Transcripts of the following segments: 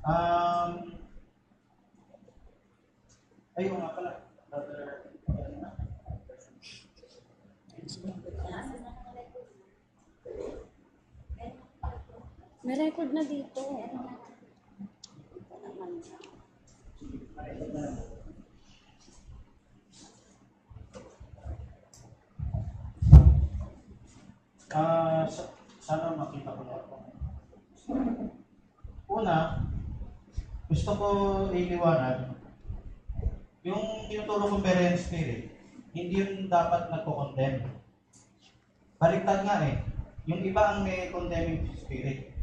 Um, ayun nga pala. May record na dito. Sana makita ko na ako. Una, gusto ko iliwanag, yung tinuturo kong Berean Spirit, hindi yun dapat nagko-condemn. Baliktad nga eh. Yung iba ang may condemning spirit.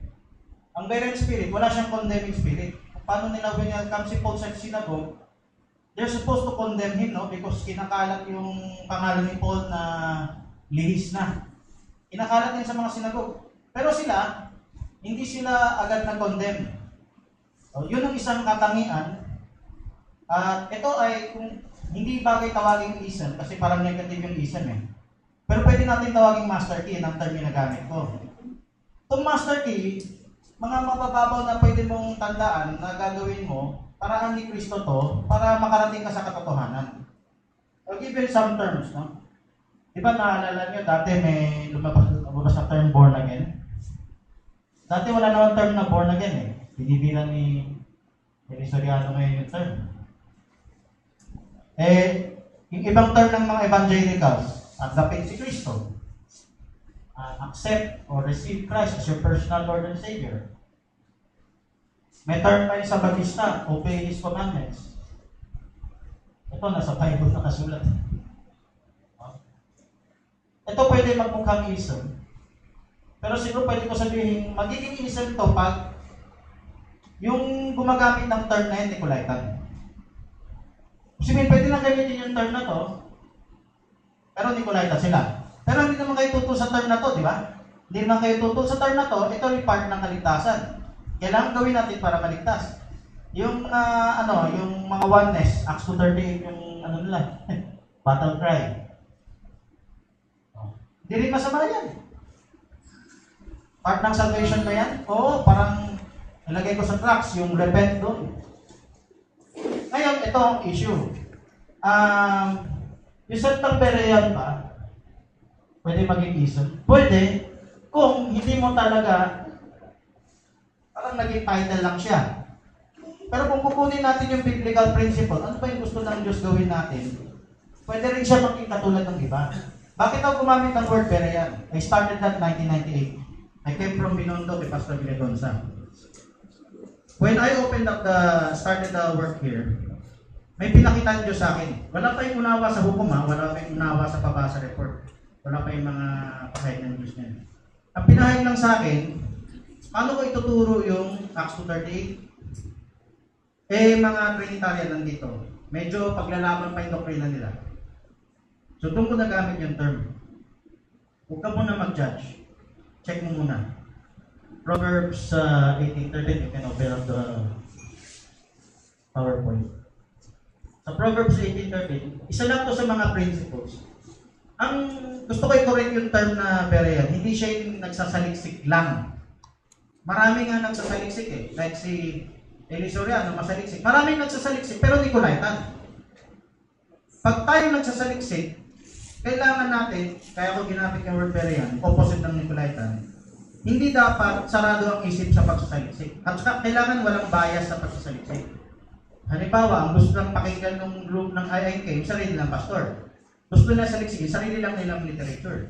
Ang Berean Spirit, wala siyang condemning spirit. Paano nila welcome si Paul sa synagogue? They're supposed to condemn him, no? Because kinakalat yung pangalan ni Paul na lihis na. Kinakalat din sa mga sinagogue. Pero sila, hindi sila agad na-condemn. So, yun ang isang katangian. At ito ay, kung hindi bagay tawaging ism, kasi parang negative yung ism eh. Pero pwede natin tawaging master key, ang term yung nagamit ko. Itong master key, mga mabababaw na pwede mong tandaan na gagawin mo, paraan ni Kristo to, para makarating ka sa katotohanan. I'll give you some terms, no? Di ba naalala nyo, dati may lumabas na term born again? Dati wala naman term na born again eh. Binibilan ni Soriano ngayon yung term. Eh, yung ibang term ng mga evangelicals, agapin si Kristo. Accept or receive Christ as your personal Lord and Savior. May term pa sa Batista, obey His commandments. Ito, nasa Bible nakasulat. Ito pwede magmukhang ism. Pero siguro pwede ko sabihin, magiging ism to pag yung gumagamit ng term na yun, Nicolaitan. Kasi pwede lang gamitin yung term na to, pero Nicolaitan sila. Pero hindi naman kayo tutol sa term na to, di ba? Hindi naman kayo tutol sa term na to, ito ay part ng kaligtasan. Kailangan gawin natin para maligtas. Yung yung mga oneness, Acts 2:38 yung nila, battle cry. Hindi rin masama yan. Part ng salvation ba yan? Oo, parang ilagay ko sa tracks yung repent doon. Ngayon, ito ang issue. Yung salitang Berean ba, pwede maging ism? Pwede, kung hindi mo talaga, parang naging title lang siya. Pero kung kukunin natin yung biblical principle, ano ba yung gusto ng Diyos gawin natin? Pwede rin siya maging katulad ng iba. Bakit ako gumamit ng word Berean? I started that 1998. I came from Binondo kay Pastor Villagonza. When I started the work here, may pinakita Diyos sa akin. Wala pa yung unawa sa hukom wala pa yung unawa sa pabasa report. Wala pa yung mga pahayag ng Diyos niya. Ang pinahayag lang sa akin, paano ko ituturo yung Acts 2:38? Mga Trinitarian nandito. Medyo paglalaman pa yung doktrina nila. So doon ko nagamit yung term. Huwag ka muna mag-judge. Check mo muna. Proverbs 18:13, you can open up the PowerPoint. Sa Proverbs 18:13, isa lang to sa mga principles. Ang gusto ko i-correct yung term na Berean, hindi siya yung nagsasaliksik lang. Marami nga nagsasaliksik eh. Like si Eli Soriano, masaliksik. Maraming nagsasaliksik, pero Nicolaitan. Pag tayo nagsasaliksik, kailangan natin, kaya ko ginamit yung word Berean, opposite ng Nicolaitan, hindi dapat sarado ang isip sa pagsasaliksik. At saka kailangan walang bias sa pagsasaliksik. Halimbawa, ang gusto lang pakinggan ng group ng IIK, sarili lang pastor. Gusto nila saliksikin, sarili lang nilang literature.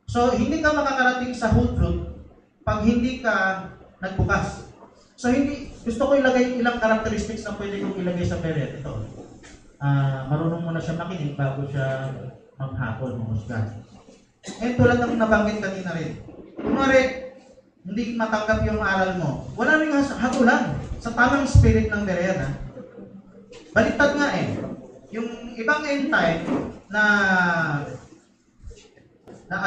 So, hindi ka makakarating sa whole truth pag hindi ka nagbukas. So, gusto ko ilagay ilang characteristics na pwede kong ilagay sa Berean. Ito. Marunong muna siya makinig bago siya maghapon, mahusga. Tulad ng nabanggit kanina rin. Kunwari, hindi matanggap yung aral mo. Wala rin hatulan sa tamang spirit ng Berean. Baliktad nga eh. Yung ibang end time na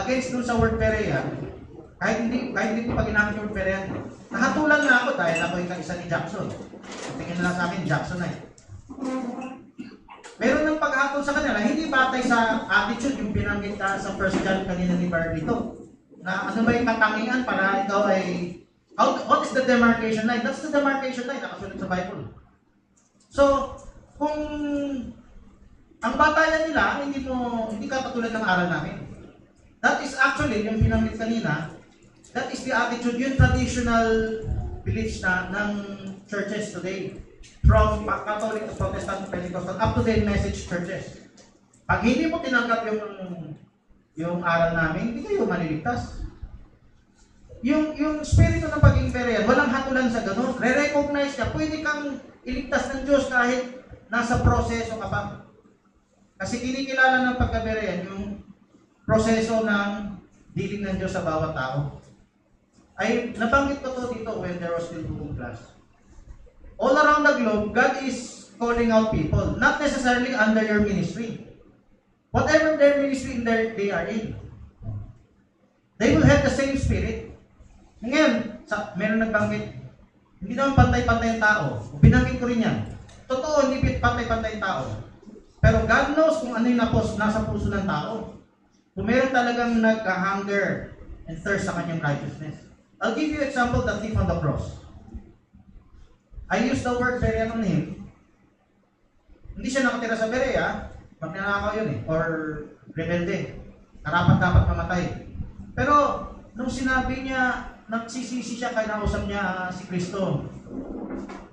against dun sa word Berean, kahit hindi ko pa ginamit yung word Berean, nahatulan na ako dahil ako yung isa ni Jackson. Tingin na lang sa akin, Jackson na eh. Meron ng paghatol sa kanila, hindi batay sa attitude yung binanggit ka sa first John kanina ni Barlito. Na ano ba yung katangian para ikaw ay What is the demarcation line? That's the demarcation line, nakasulat sa Bible. So, kung ang batayan nila, hindi ka katulad ng aral namin. That is actually, yung binanggit kanina, that is the attitude, yung traditional beliefs ng churches today. From Catholic to Protestant to Pentecostal, up to date message churches. Pag hindi mo tinanggap yung aral namin, hindi kayo maliligtas. Yung spirito ng pagiging Berean, walang hatulan sa ganun. Re-recognize niya, pwede kang iligtas ng Diyos kahit nasa proseso ka pa. Kasi kinikilala ng pagka-Berean yung proseso ng dealing ng Diyos sa bawat tao. Ay, nabanggit ko to dito when there was still Google Class. All around the globe, God is calling out people, not necessarily under your ministry. Whatever their ministry they are in, they will have the same spirit. Ngayon, meron nagbanggit, hindi naman pantay-pantay ang tao. Binanggit ko rin yan. Totoo, hindi pantay-pantay ang tao. Pero God knows kung ano yung nasa puso ng tao. Kung meron talagang nagka-hunger and thirst sa kanyang righteousness. I'll give you an example, the thief on the cross. I use the word Berean on him. Hindi siya nakatira sa Berea, magnanakaw yun or rebelde. Karapat-dapat mamatay. Pero, nung sinabi niya, nagsisisi siya kaya nausap niya si Kristo.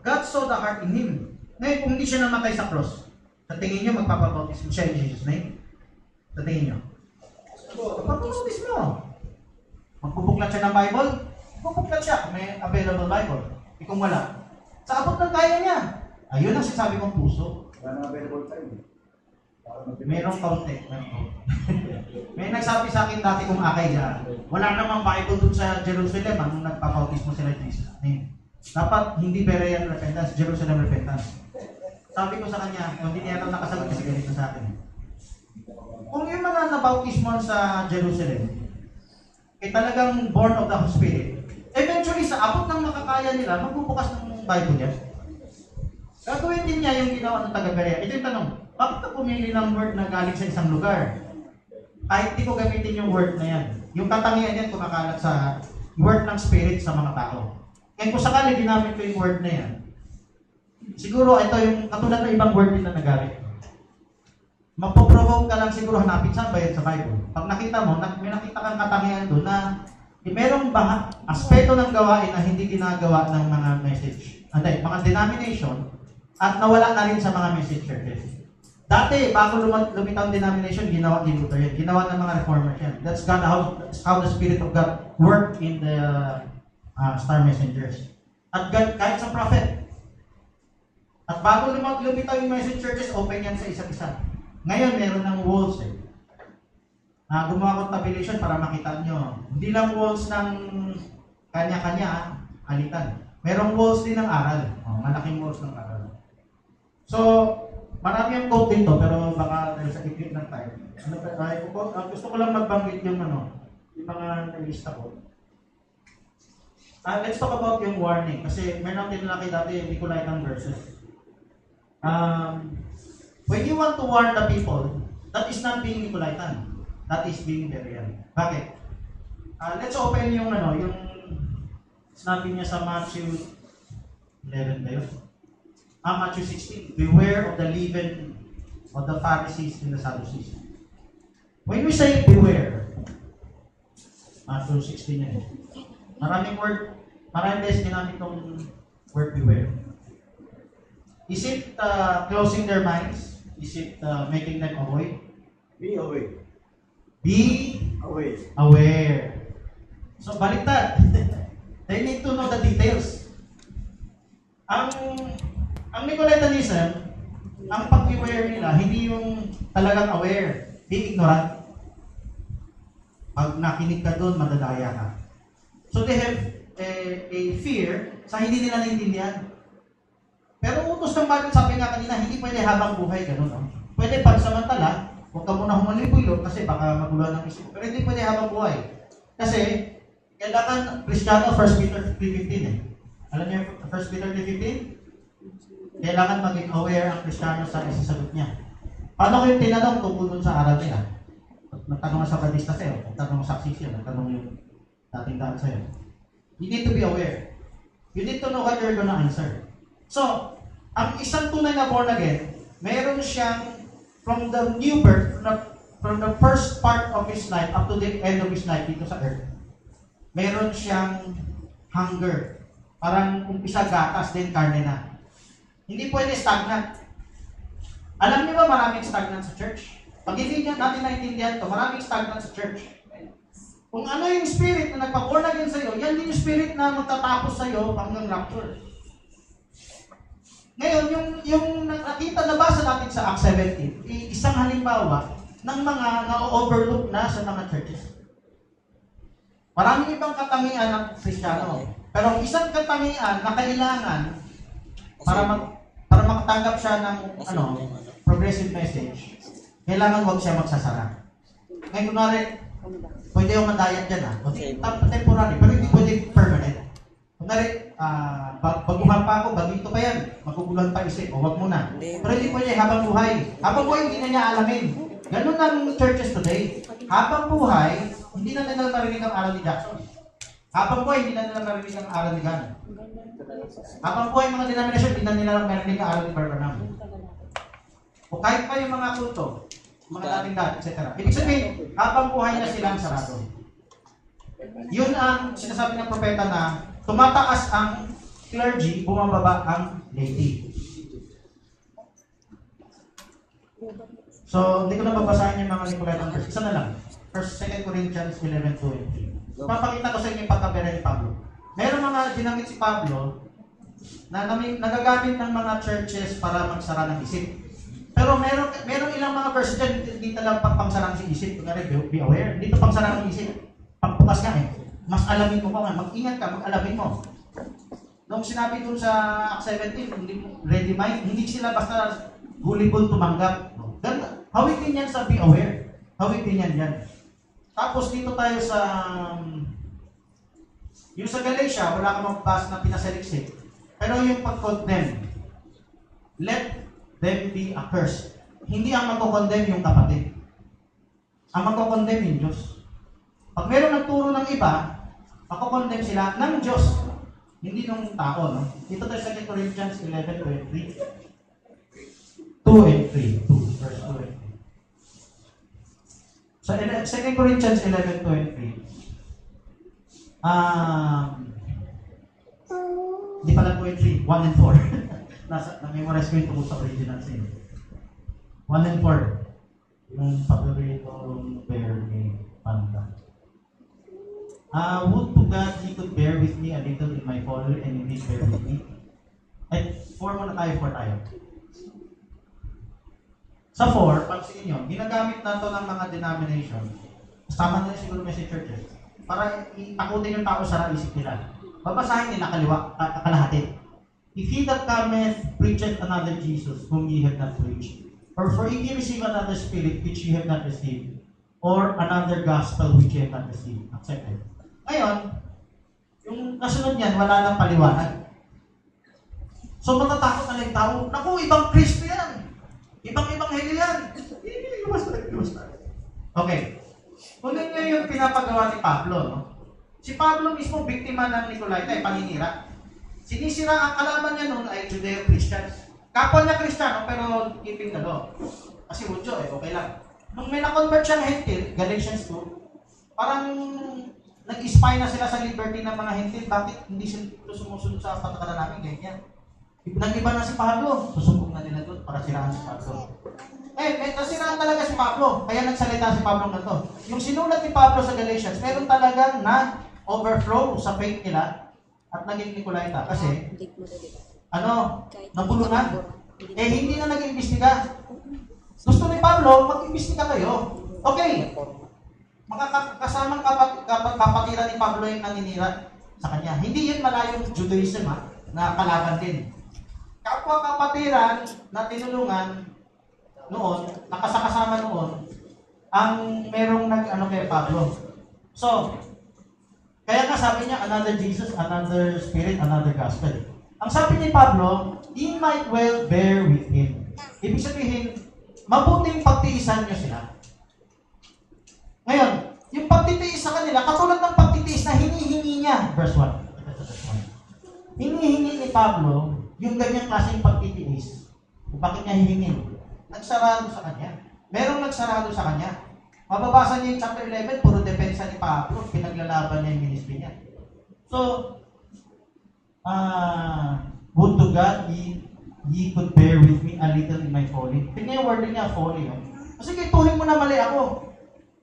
God saw the heart in him. Ngayon, kung hindi siya namatay sa cross, sa tingin niyo, magpapabautismo siya in Jesus' name? Sa tingin niyo? Magpapabautismo. Magpupuklat siya ng Bible? Magpupuklat siya kung may available Bible. Kung wala, sa abot ng kaya niya. Ayun ang sinasabi kong puso. Wala na available time. Merong kaunti. May nagsabi sa akin dati kung akay dyan. Wala namang Bible dun sa Jerusalem nung nagpapautismo sila Jesus. Dapat hindi Berean repentance, Jerusalem repentance. Sabi ko sa kanya, hindi niya ito nakasagot kasi ganito sa akin. Kung yung mga nabautismo sa Jerusalem, talagang born of the Spirit, eventually sa abot ng makakaya nila, magbubukas ng Bible niya. Gagawin din niya yung ginawa ng taga-Berea. Ito yung tanong, bakit ka pumili ng word na galing sa isang lugar? Kahit di ko gamitin yung word na yan. Yung katangian yan kumakalat sa word ng Spirit sa mga tao. Kaya kung sakali ginamit ko yung word na yan, siguro ito yung katulad ng ibang word din na nagamit. Mapoprovoke ka lang siguro hanapin saan ba yan sa Bible. Pag nakita mo, may nakita kang katangian doon na merong aspeto ng gawain na hindi ginagawa ng mga message, mga denomination, at nawala na rin sa mga message churches. Dati, bago lumitaw ang denomination, ginawa ni Luther yan. Ginawa ng mga reformers yan. That's how the Spirit of God worked in the star messengers. At God, kahit sa prophet. At bago lumitaw yung message churches, open yan sa isa't isa. Ngayon, meron ng walls eh. Gumawa ko tabulation para makita nyo. Hindi lang walls ng kanya-kanya, alitan. Merong walls din ng aral. Malaking walls ng aral. So, marami ang quote dito, pero baka dahil sa iklit ng time. Gusto ko lang magbanggit yung mga nalista ko. Let's talk about yung warning. Kasi meron natin nalaki dati yung Nicolaitan verses. When you want to warn the people, that is not being Nicolaitan. That is being Berean. Bakit? Let's open yung sinabi niya sa Matthew 11 ba yun? Matthew 16. Beware of the leaven of the Pharisees and the Sadducees. When we say beware, Matthew 16 yan. Maraming beses ginamit itong word beware. Is it closing their minds? Is it making them avoid? Be away. Be Away. aware. So, baliktad. They need to know the details. Ang Nicolaitanism, ang pag-aware nila, hindi yung talagang aware, be ignorant. Pag nakinig ka doon, madadaya ka. So they have a fear sa hindi nila naintindihan. Pero utos ng Bible, sabi nga kanina, hindi pwede habang buhay, ganun. No? Pwede pansamantala, huwag ka muna humalibulo kasi baka maguluhan ng isip. Pero hindi pwede habang buhay. Kasi, kailangan Kristiyano, 1 Peter 3:15 eh. Alam niyo 1 Peter 3:15? Kailangan maging aware ang Kristiyano sa isasagot niya. Paano ko yung tinanong tungkol dun sa aral nila? Nagtanong sa Badista sa'yo, nagtanong sa Aksisyo, nagtanong yung dating daan sa'yo. You need to be aware. You need to know what you're gonna answer. So, ang isang tunay na born again, meron siyang from the new birth, from the first part of his life up to the end of his life dito sa earth, meron siyang hunger. Parang umpisa gatas, then karne na. Hindi pwede stagnant. Alam niyo ba maraming stagnant sa church? Pag hindi natin naintindihan to, maraming stagnant sa church. Kung ano yung spirit na nagpa-born again sa'yo, yan din yung spirit na magtatapos sa'yo hanggang rapture. Ngayon, yung nakita, nabasa natin sa Acts 17, isang halimbawa ng mga na-overlook na sa mga churches. Maraming ibang katangian ng Kristiyano. Pero ang isang katangian na kailangan para makatanggap siya ng progressive message, kailangan wag siya magsasara. Ngayon, kunwari, pwede yung mandayat dyan temporary, pero hindi pwede permanent. Kunwari, baguhan pa ako, bagito pa yan, maguguluhan pa isip, o wag muna. Pero hindi pwede habang buhay. Habang buhay, hindi na niya alamin. Ganun ang churches today. Habang buhay, hindi na nila marinig ang aral ni Jackson. Habang buhay, hindi na nila marinig ang aral ni Gano. Habang buhay, mga denomination, hindi na nila marinig ang aral ni Branham. O kahit pa yung mga kulto, mga dating dati, etc. Ibig sabihin, habang buhay na silang sarado. Yun ang sinasabi ng propeta na tumataas ang clergy, bumababa ang laity. So, hindi ko na babasahin yung mga Nicolaitang verse. Isa na lang. 2 Corinthians 11:2. Papakita ko sa inyo yung pagkabera ni Pablo. Meron mga ginamit si Pablo na nagagamit ng mga churches para magsara ng isip. Pero meron ilang mga verse dyan, hindi talagang pangsara ng isip. Kunwari, be aware. Dito pangsara ng isip. Pagbukas nga mas alamin mo pa nga. Mag-ingat ka, mag-alamin mo. Nung sinabi dun sa Acts 17, ready mind, hindi sila basta gulibol tumanggap. Ganda. Hawik din yan sa be aware. Hawik din yan. Tapos dito tayo sa yung sa Galatia, wala ka magbasa na pinasaliksik. Pero yung pag-condemn, let them be accursed. Hindi ang magkokondemn yung kapatid. Ang magkokondemn yung Diyos. Pag meron nagturo ng iba, magkokondemn sila ng Diyos. Hindi ng tao, no? Dito tayo sa 2 Corinthians 11:23. 2 and 3. 2, verse 2 and 3. Sa 2 Corinthians 11:2 and 3. Hindi pala 2 and 3. 1 and 4. Na-memorize ko yung tungkol sa original sin. 1 and 4. Yung paboritong bear ni Panda. Would to God he could bear with me a little in my fall and indeed bear with me. At 4 muna tayo, 4 tayo. Sa 4, pansinin nyo, ginagamit na ito ng mga denomination. Tama na rin siguro may churches. Para itakutin yung tao sa isip nila. Babasahin nila kalahati. If he that cometh preacheth another Jesus, whom ye have not preached, or for if ye receive another spirit which ye have not received, or another gospel which ye have not received, accepted. Ngayon, yung kasunod niyan, wala nang paliwanag. So matatakot na yung tao, naku, ibang Kristo yan! Ibang heli yan! Okay. Kunin niyo yung pinapagawa ni Pablo, no? Si Pablo mismo, biktima ng Nicolaita, paninira. Sinisira ang kalaban niya noon ay Judeo-Christians. Kapwa niya Kristiyano, pero keeping the law. Kasi Hudyo, okay lang. Nung may na-convert siyang Hentil, Galatians 2, parang nag-spy na sila sa liberty ng mga Hentil. Bakit hindi sila sumusunod sa patakaran namin? Ganyan. Nag-iba na si Pablo. Susubok na nila doon para siraan si Pablo. Nasiraan talaga si Pablo. Kaya nagsalita si Pablo na to. Yung sinulat ni Pablo sa Galatians, meron talagang na-overflow sa faith nila at naging Nicolaita. Kasi, nabulunan. Hindi na nag-imbestiga. Gusto ni Pablo, mag-imbestiga kayo. Okay. Kasamang kapatiran ni Pablo yung naninira sa kanya. Hindi yan malayong Judaism na kalaban din. Kapwa kapatiran na tinulungan noon, nakasakasama noon, ang merong kay Pablo. So, kaya nga sabi niya, another Jesus, another spirit, another gospel. Ang sabi ni Pablo, he might well bear with him. Ibig sabihin, mabuting pagtiisan niyo sila. Ngayon, yung pagtitiis sa kanila, katulad ng pagtitiis na hinihingi niya, verse 1. hinihingi ni Pablo yung ganyang klaseng pagtitiis. Bakit niya hihingin? Nagsarado sa kanya. Merong nagsarado sa kanya. Mababasa niyo yung chapter 11, puro depensa ni Pablo, pinaglalaban niya yung ministry niya. So, would to God ye could bear with me a little in my folly. Tingnan yung word niya, folly. Oh. Sige, tuhin mo na mali ako.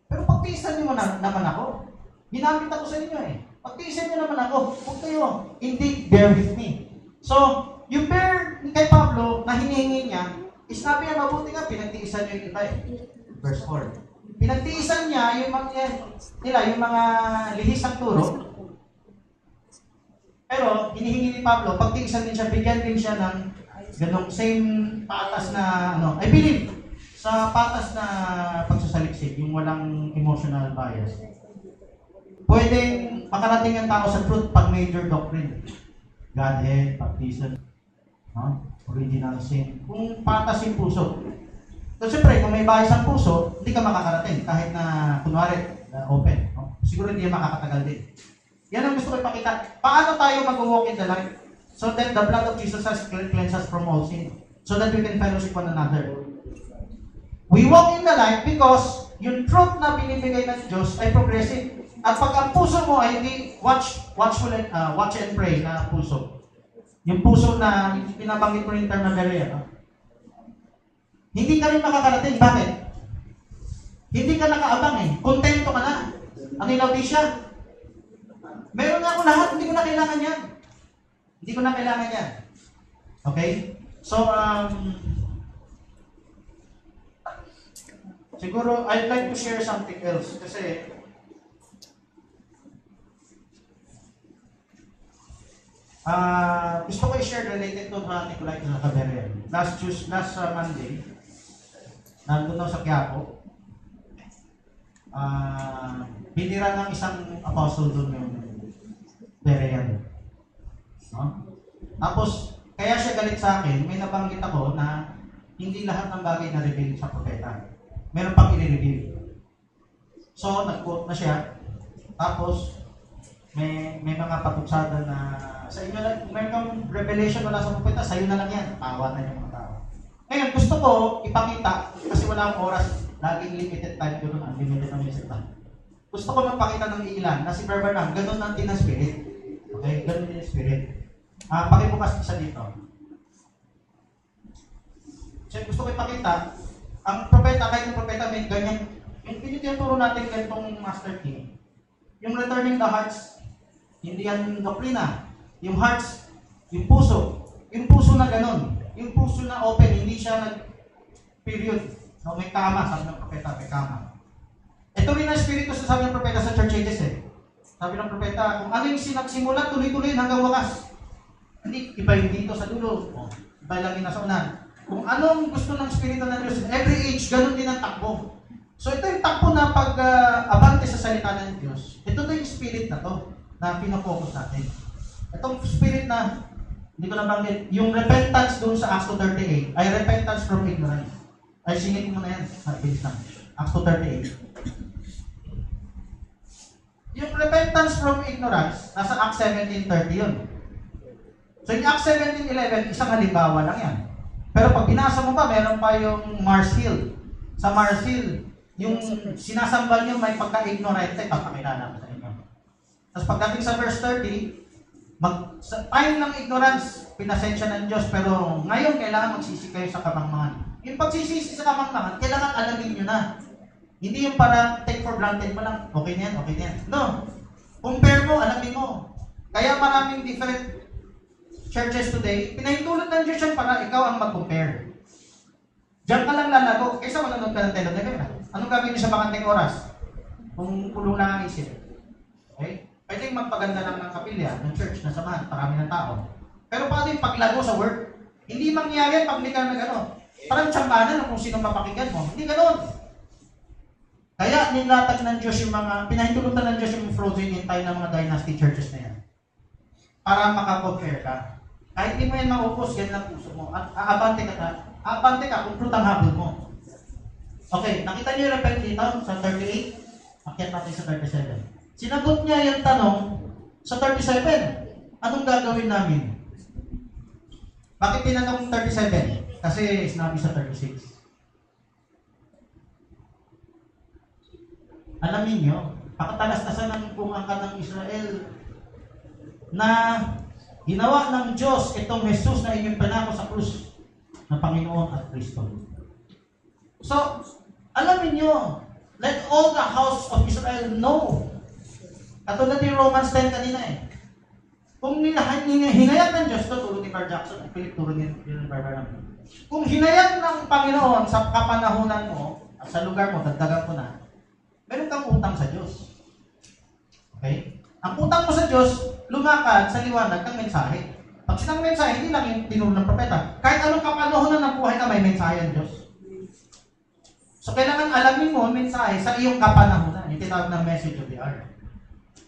Pero pagtiisan niyo naman ako. Ginamit ako sa inyo eh. Pagtiisan niyo naman ako. Huwag kayo. Indeed, bear with me. So, yung bear kay Pablo na hinihingi niya, sabi niya, mabuti nga, pinagtiisan niyo yung iba eh. Verse 4. Pinagtiisan niya yung mga lihis ang turo. Pero, hinihingi ni Pablo, pagtiisan din siya, bigyan din siya ng ganong same patas na, I believe, sa patas na pagsasaliksik, yung walang emotional bias. Pwedeng makarating ang tao sa truth pag major doctrine. Godhead, baptism, original sin. Kung patas yung puso. So, siyempre, kung may bias ang puso, hindi ka makakarating kahit na, kunwari, open. No? Siguro hindi makakatagal din. Yan ang gusto ko ipakita. Paano tayo mag-walk in the light? So that the blood of Jesus has cleansed us from all sin. So that we can fellowship one another. We walk in the light because yung truth na binibigay ng Diyos ay progressive. At pag ang puso mo ay hindi watch and pray na puso. Yung puso na pinabanggit ko rin term na Berea. Hindi ka rin makakarating. Bakit? Hindi ka nakaabang eh. Kontento ka na. Ang ilaw di siya. Meron nga ako lahat. Hindi ko na kailangan yan. Hindi ko na kailangan yan. Okay? So, siguro, I'd like to share something else. Kasi, gusto ko i-share related to Nicolay Caberia. Last Monday, nandun ako sa Quiapo. Binira ng isang apostle doon yung Berean. No? Tapos, kaya siya galit sa akin, may nabanggit ako na hindi lahat ng bagay na-reveal sa propeta. Meron pang i-reveal. So, nag-quote na siya. Tapos, may mga patuksada na sa inyo lang, meron kang revelation wala sa propeta, sa'yo na lang yan. Tawa na yung mga tao. Ngayon, gusto ko ipakita, kasi wala akong oras, laging limited time ko doon, unlimited ang music time. Gusto ko magpakita ng ilan na si Brother Branham, ganun lang din ang spirit. Okay, ganun din ang spirit. Pakibukas isa dito. So, gusto ko ipakita, ang propeta, kahit yung propeta may ganyan, yung tinuturo natin ganitong master key, yung returning the hearts, hindi yan doktrina. Yung hearts, yung puso na ganun, yung puso na open, hindi siya period. No, may kama, sabi ng propeta, may kama. Ito rin ang spirito sa sabi ng propeta sa church ages eh. Sabi ng propeta, kung ano yung sinagsimula, tuloy-tuloy hanggang wakas. Hindi, iba yung dito sa dulo. Iba lang yung nasa unan. Kung anong gusto ng spirito ng Diyos, every age, ganun din ang takbo. So ito yung takbo na pag-abante sa salita ng Diyos. Ito na yung spirit na to, na pinafocus natin. Itong spirit na, hindi ko nabanggit, yung repentance doon sa Acts 2:38, ay repentance from ignorance. Ay, singin mo na yan. Bilis lang. Acts 2:38. Yung repentance from ignorance, nasa Acts 17:30 yun. So yung Acts 17:11, isang halimbawa lang yan. Pero pag binasa mo pa, meron pa yung Mars Hill. Sa Mars Hill, yung sinasambal nyo may pagka-ignorant, papakilala ko sa inyo. Tapos pagdating sa verse 30, sa time ng ignorance, pinasensya ng Diyos, pero ngayon kailangan magsisi kayo sa kamangmangan. Yung pagsisisi sa kamangmangan, kailangan alamin nyo na. Hindi yung para take for granted mo lang, okay na yan. No. Compare mo, alamin mo. Kaya maraming different churches today, pinahintulot ng Diyos yan para ikaw ang mag-compare. Diyan ka lang lalago, kaysa manonood ka ng telenovela. Anong gagawin niyo sa bakanting oras? Kung kulong lang ang isip. Okay? Pwede magpaganda lang ng kapilya, ng church, na samahan, parami ng tao. Pero paano yung paglago sa work? Hindi mangyayari pag hindi ka nag-ano. Parang tsambanan kung sino mapakinggan mo. Hindi ganoon. Kaya nilatag ng Diyos yung mga, pinahintulutan ng Diyos yung frozen in time ng mga dynasty churches na yan. Para makakompare ka. Kahit hindi mo yan maupos, yan lang puso mo. At aabante ka kung truth ang habol mo. Okay, nakita niyo yung repent dito sa 38? Akyat natin sa 37. Sinagot niya yung tanong sa 37. Anong gagawin namin? Bakit tinanong 37? Kasi sinabi sa 36. Alamin nyo, pakatalastasan ng pumangkat ng Israel na ginawa ng Diyos itong Jesus na inyong panako sa krus na Panginoon at Kristo. So, alamin nyo, let all the house of Israel know. Katulad ni Romans 10 kanina Kung hinayag ng Diyos, ito tulad ni Carl Jackson, Philip turo ni Barbara. Kung hinayag ng Panginoon sa kapanahunan mo at sa lugar mo, dagdagan ko na, meron kang utang sa Diyos. Okay? Ang utang mo sa Diyos, lumakad sa liwanag ng mensahe. Pag sinang mensahe, hindi lang yung tinuro ng propeta. Kahit anong kapanahunan ng buhay ka, may mensahe ang Diyos. So, kailangan alamin mo ang mensahe sa iyong kapanahunan. Yung tinawag ng message of the hour.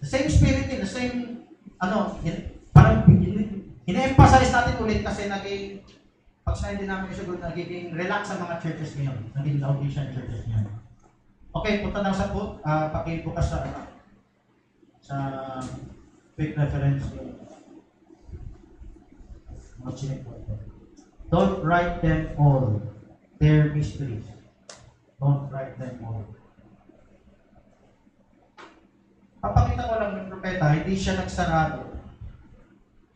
The same spirit the same, parang ina-emphasize natin ulit kasi naging, pag sinayin din namin siguro, nagiging relax sa mga churches ngayon. Naging Laodicean churches ngayon. Okay, punta na sa book. Pakibukas sa quick reference. Don't write them all. They're mysteries. Don't write them all. Papakita ko lang ng propeta, hindi siya nagsarado.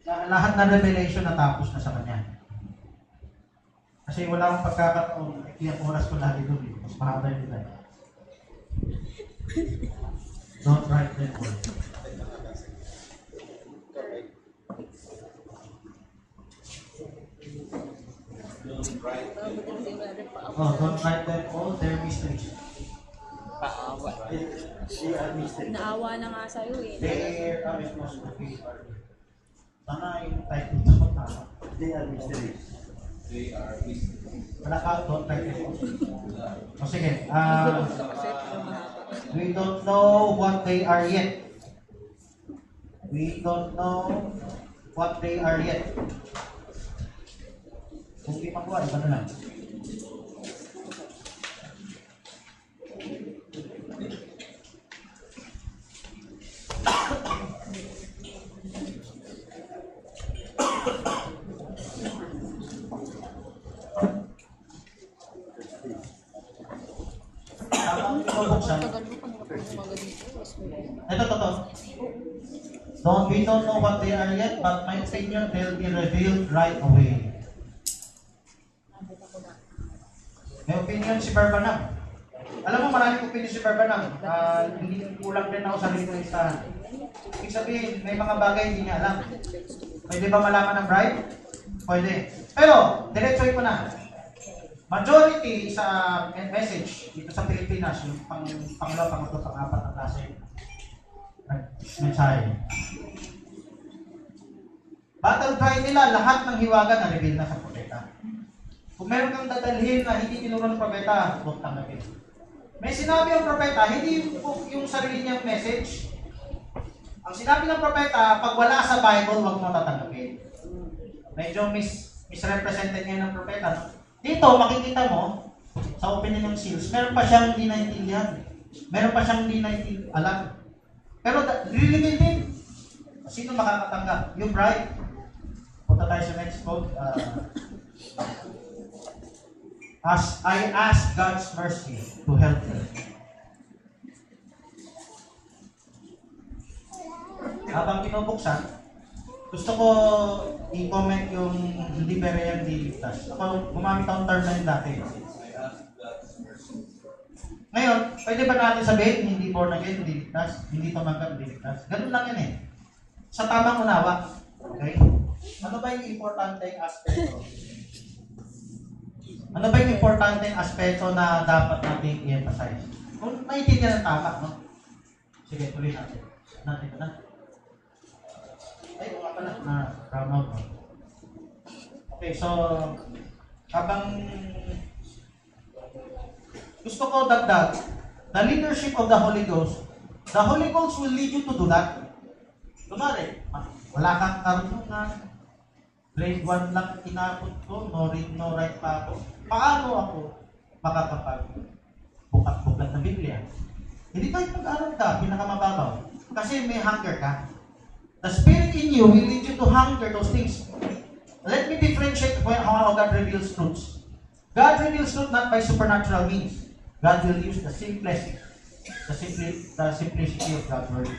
Lahat ng revelation natapos na sa kanya. Kasi wala akong pagkakataon, kaya oras ko lagi doon. Mas mahaba yung dito. Don't write them all. Don't write them all, they're mysteries. Paawa. They are mysteries. Naawa na nga sa'yo They are responsible. Sana yung title ko tama. They are mysteries. Wala ka, don't write them all. O sige, we don't know what they are yet. We don't know what they are yet. Kung di makuha, iba na lang. We don't know what they are yet, but my opinion, they'll be revealed right away. May opinion si Barbanam. Alam mo, maraming opinion si Barbanam. Hindi kulang din ako sa lingkong listahan. Ibig sabihin, may mga bagay hindi niya alam. Pwede ba malaman ng bride? Pwede. Pero, diretsoy ko na. Majority sa message dito sa Pilipinas, yung pangalawa, pangatlo, pang-apat na klase mensahe. Battle cry nila, lahat ng hiwaga na-reveal na sa propeta. Kung meron kang dadalhin na hindi tinuro ng propeta, huwag tanggapin. May sinabi ang propeta, hindi yung sarili niyang message. Ang sinabi ng propeta, pag wala sa Bible, huwag mo tatanggapin. Medyo misrepresented ngayon ng propeta. Dito, makikita mo, sa opinion ng seals, meron pa siyang hindi naintindihan. Meron pa siyang hindi alam. Pero reveal din. Sino makakatanggap? Yung bride. Punta tayo sa next quote. As I ask God's mercy to help me. Habang pinubuksan, gusto ko i-comment yung hindi Berean diligtas. Ako, gumamit akong term na yun dati. Ngayon, pwede ba natin sabihin, hindi born again, hindi ligtas, hindi tumanggap, hindi ligtas? Ganun lang yan Sa tamang unawa. Okay? Ano ba yung importanteng aspeto? Ano ba yung importanteng aspeto na dapat natin i-emphasize? Kung naiintindihan ng tama, no? Sige, tuloy natin. Natin na. Ay, wala pala. Round out. Okay, so, habang gusto ko dagdag, the leadership of the Holy Ghost will lead you to do that. Kunwari, wala kang karunungan, grade 1 lang inabot ko, no read, no write pa ako. Paano ako makakapag-bukat-bukat ng Biblia? Hindi tayo pag-aral ka, pinakamababaw. Kasi may hunger ka. The Spirit in you will lead you to hunger those things. Let me differentiate how God reveals truths. God reveals truth not by supernatural means. God will use the simplicity of God's word.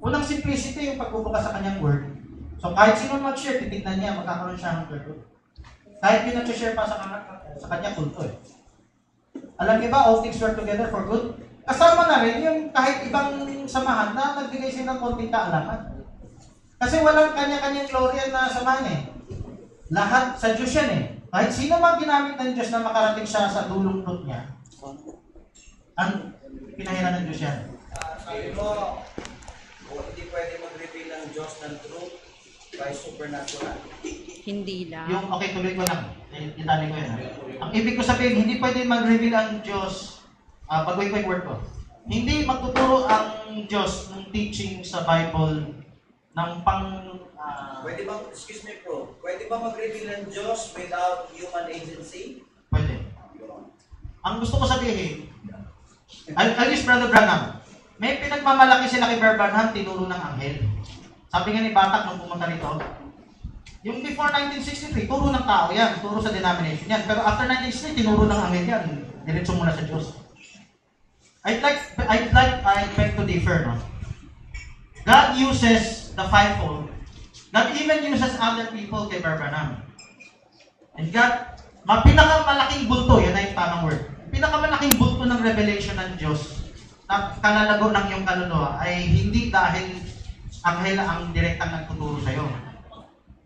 Unang simplicity yung pagbubukas sa kanyang word. So kahit sino mag-share, titignan niya, magkakaroon siya ng word. Kahit yun nag-share pa sa kanya kulto eh. Alam niyo ba, all things work together for good? Kasama na rin yung kahit ibang samahan na nagbigay sila ng konting kaalaman. Kasi walang kanya-kanyang glory na samahan eh. Lahat sa Diyos yan eh. Kahit sino man ginamit ng Diyos na makarating siya sa dulong truth niya, ang pinahiran ng Diyos yan. Sabi mo, hindi pwede mag-reveal ang Diyos ng truth by supernatural. Hindi lang. Yung, okay, tuloy ko lang. Itali ko yan. Ang ibig ko sabihin, hindi pwede mag-reveal ang Diyos, bagoy ko yung word ko. Hindi magtuturo ang Diyos ng teaching sa Bible ng Pwede ba, excuse me bro, pwede ba mag-reveal ang Diyos without human agency? Pwede. Ang gusto ko sabihin, I'll use Brother Branham. May pinagmamalaki sila kay Brother Branham, tinuro ng anghel. Sabi nga ni Batak nung pumunta rito, yung before 1963, turo ng tao yan, turo sa denomination yan. Pero after 1963, tinuro ng anghel yan. Diretso muna sa Diyos. I'd beg to differ, no? God uses the fivefold. God even uses other people kay Brother Branham. And God, pinakamalaking bulto, yan ay yung tamang word. Pinakamalaking bulto ng revelation ng Diyos na kalalago ng iyong kaluluwa ay hindi dahil anghel ang direktang nagtuturo sa iyo.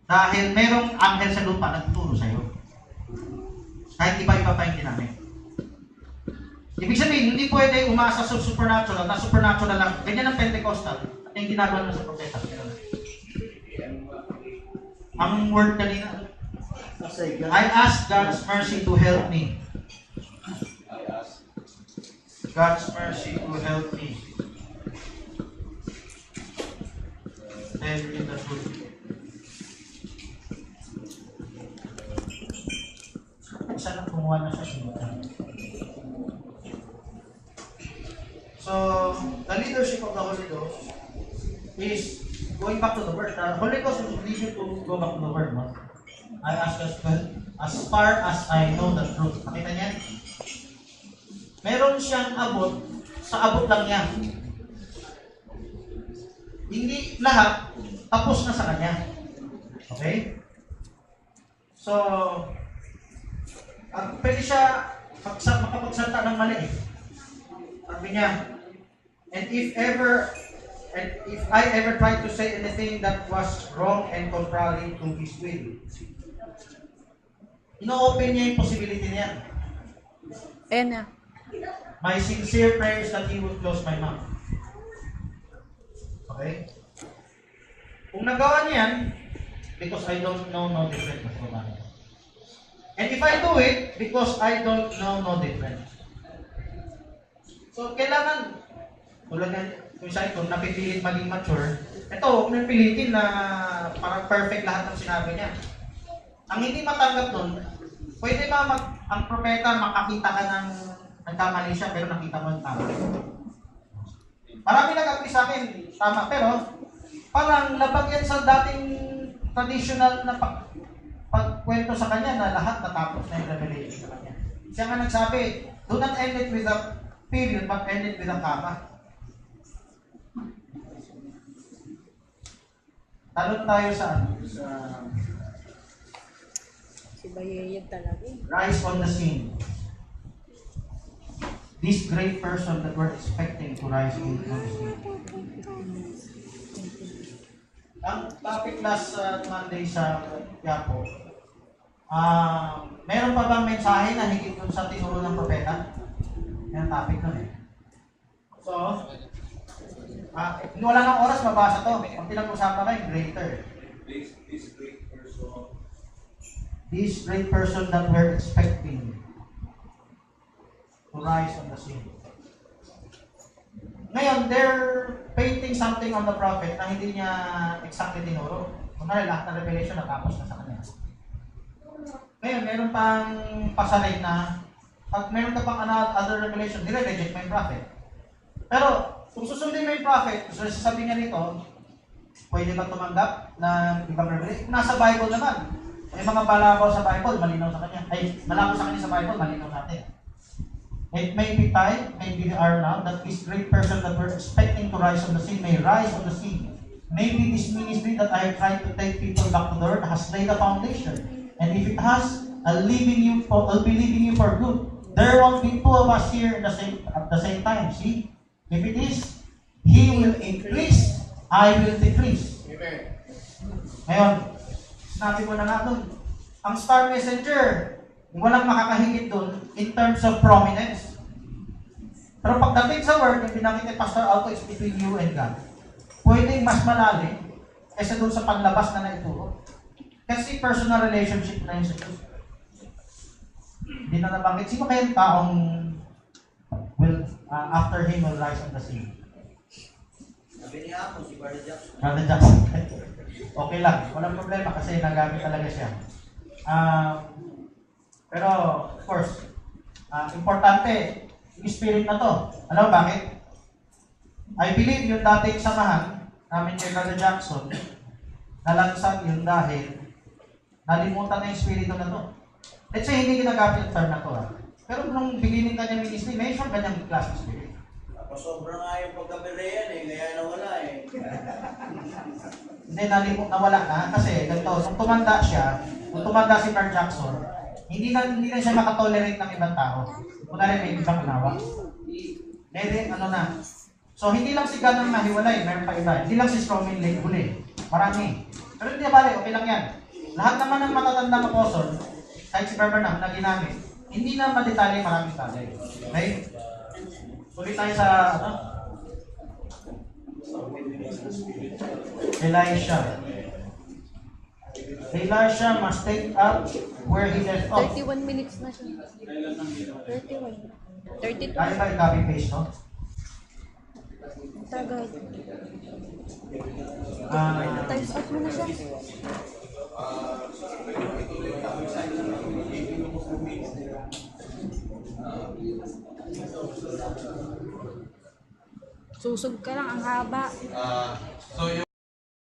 Dahil merong anghel sa lupa nagtuturo sa iyo. Kahit iba-iba pa yung ginamit. Ibig sabihin, hindi pwede umasa sa supernatural, na supernatural lang. Ganyan ang Pentecostal. At yung ginagawa mo sa propeta. Ang word kanina, I ask God's mercy to help me. God's mercy to help me. Tell me the truth. Isa lang kumuha na siya sinutan. So, the leadership of the Holy Ghost is going back to the Word. The Holy Ghost will lead you to go back to the Word. No? I ask us, as far as I know the truth. Nakita niya? Meron siyang abot, sa abot lang yan. Hindi lahat, tapos na sa kanya. Okay? So, pwede siya makapagsalta ng mali eh. Sabi niya, and if I ever tried to say anything that was wrong and contrary to His will, ino-open niya yung possibility niya. Na. My sincere prayer is that He would close my mouth. Okay? Kung nagawa niya yan, because I don't know no different. And if I do it, because I don't know no different. So, kailangan, tulad nga, kung napipilit maging mature, ito, huwag nang pilitin na parang perfect lahat ng sinabi niya. Ang hindi matanggap nun, pwede ba ang propeta makakita ka ng nagkamali siya pero nakita mo yung tama. Marami nag-agree sa akin, tama, pero parang labag yan sa dating traditional na pagkwento sa kanya na lahat natapos na yung revelation sa kanya. Siya nga nagsabi, do not end it with a period, but end it with a comma. Talon tayo sa Si Bayayad talaga. rise on the scene. This great person that we're expecting to rise on the scene. Ang topic last Monday sa Yapo, meron pa bang mensahe na higit dun sa tinuro ng propeta? Yan ang topic nun eh. So, wala nang oras mabasa to. Ang pinag-usapan na yung greater. This great person that we're expecting to rise on the scene. Ngayon, they're painting something on the prophet na hindi niya exactly tinuro. Kunwari, lahat ng revelation natapos na sa kanya. Ngayon, meron pang pasalay na pag meron ka pang other revelation, nire-reject mo yung prophet. Pero, kung susundin mo yung prophet, sasabihin niya nito, Pwede ba tumanggap ng ibang revelation? Nasa Bible naman. May mga balabaw sa Bible, malinaw sa kanya. Ay, malabo sa kanya sa Bible, malinaw sa atin. It may be time, maybe they are now, that this great person that we're expecting to rise on the scene may rise on the scene. Maybe this ministry that I have tried to take people back to the Lord has laid a foundation. And if it has, I'll be leaving you for good. There won't be two of us here at the same time. See? If it is, He will increase, I will decrease. Amen. Ngayon, sinabi ko na nga doon, ang Star Messenger, walang makakahigit doon in terms of prominence. Pero pagdating sa word, yung binanggit ni Pastor Alto is between you and God. Pwedeng mas malalim kaysa doon sa panlabas na naituro. Kasi personal relationship na yun sa Diyos. Hindi na nabanggit. Sino kaya yung taong after him will rise on the scene? Sabi niya ako, si Brother Jackson. Brother Jackson. Okay lang. Walang problema kasi nagamit talaga siya. Pero, of course, importante, yung spirit na to. Alam mo bakit? I believe yung dating samahan namin kay Brother Jackson, nalansag yun dahil nalimutan na yung spirito na to. Let's say, hindi ginagamit yung term na to. Pero nung beginning kanyang ministry, may siyang kanyang class of spirit. Tapos sobra nga yung pagkabireyan kaya nawala Hindi, nawala na. Kasi, ganito, nung tumanda si Brother Jackson, hindi na siya makatolerate ng ibang tao. Kunwari may ibang unawa. So, hindi lang si God ang nahiwalay, meron pa iba. Hindi lang si Strowman late huli. Marami. Pero hindi bale, okay lang yan. Lahat naman ng matatandang apostol, kahit si Brother Bernam na ginamit, hindi na madetalye maraming bagay. Okay? Tuloy tayo sa, Elisha must take up where he left off. 31 minutes na siya. 31. 32. Kaya ba i-copy paste, no? Tagal. Times up mo na siya. Susog ka lang, ang haba. So